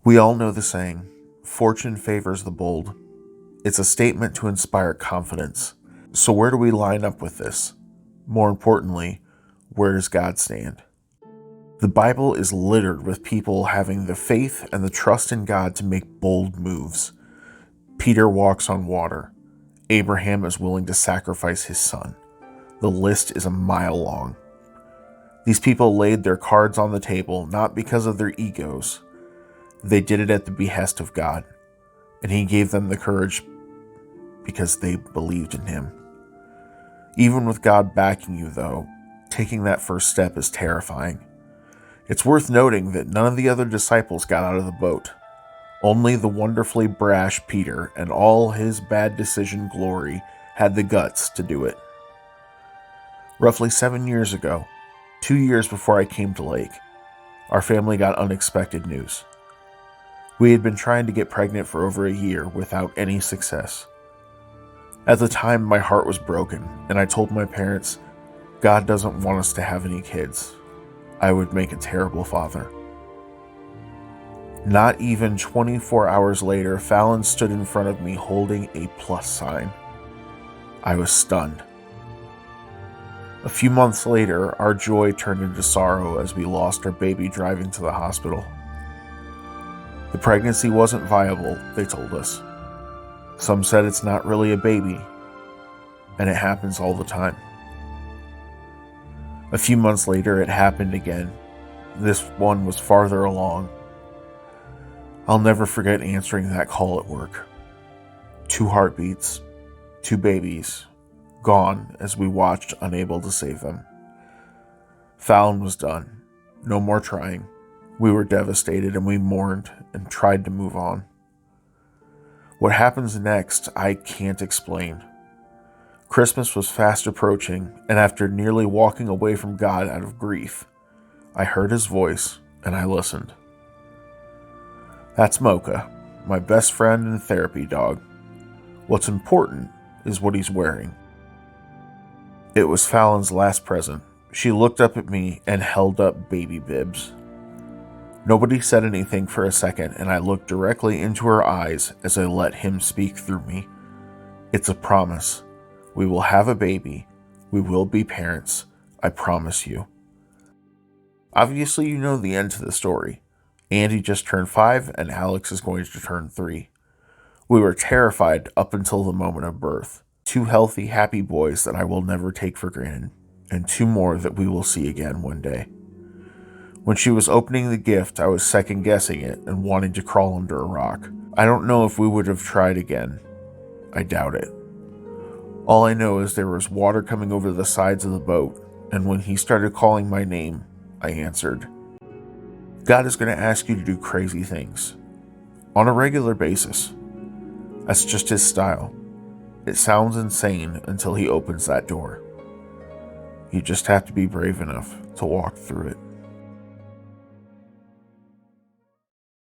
We all know the saying, fortune favors the bold. It's a statement to inspire confidence. So where do we line up with this? More importantly, where does God stand? The Bible is littered with people having the faith and the trust in God to make bold moves. Peter walks on water. Abraham is willing to sacrifice his son. The list is a mile long. These people laid their cards on the table not because of their egos. They did it at the behest of God, and He gave them the courage because they believed in Him. Even with God backing you, though, taking that first step is terrifying. It's worth noting that none of the other disciples got out of the boat. Only the wonderfully brash Peter and all his bad decision glory had the guts to do it. Roughly 7 years ago, 2 years before I came to Lake, our family got unexpected news. We had been trying to get pregnant for over a year without any success. At the time, my heart was broken, and I told my parents, God doesn't want us to have any kids. I would make a terrible father. Not even 24 hours later, Fallon stood in front of me holding a plus sign. I was stunned. A few months later, our joy turned into sorrow as we lost our baby driving to the hospital. The pregnancy wasn't viable, they told us. Some said it's not really a baby, and it happens all the time. A few months later, it happened again. This one was farther along. I'll never forget answering that call at work. 2 heartbeats, 2 babies, gone as we watched, unable to save them. Fallon was done. No more trying. We were devastated and we mourned and tried to move on. What happens next, I can't explain. Christmas was fast approaching, and after nearly walking away from God out of grief, I heard His voice and I listened. That's Mocha, my best friend and therapy dog. What's important is what he's wearing. It was Fallon's last present. She looked up at me and held up baby bibs. Nobody said anything for a second, and I looked directly into her eyes as I let Him speak through me. It's a promise. We will have a baby. We will be parents. I promise you. Obviously, you know the end to the story. Andy just turned 5, and Alex is going to turn 3. We were terrified up until the moment of birth. 2 healthy, happy boys that I will never take for granted, and 2 more that we will see again one day. When she was opening the gift, I was second-guessing it and wanting to crawl under a rock. I don't know if we would have tried again. I doubt it. All I know is there was water coming over the sides of the boat, and when He started calling my name, I answered. God is going to ask you to do crazy things. On a regular basis. That's just His style. It sounds insane until He opens that door. You just have to be brave enough to walk through it.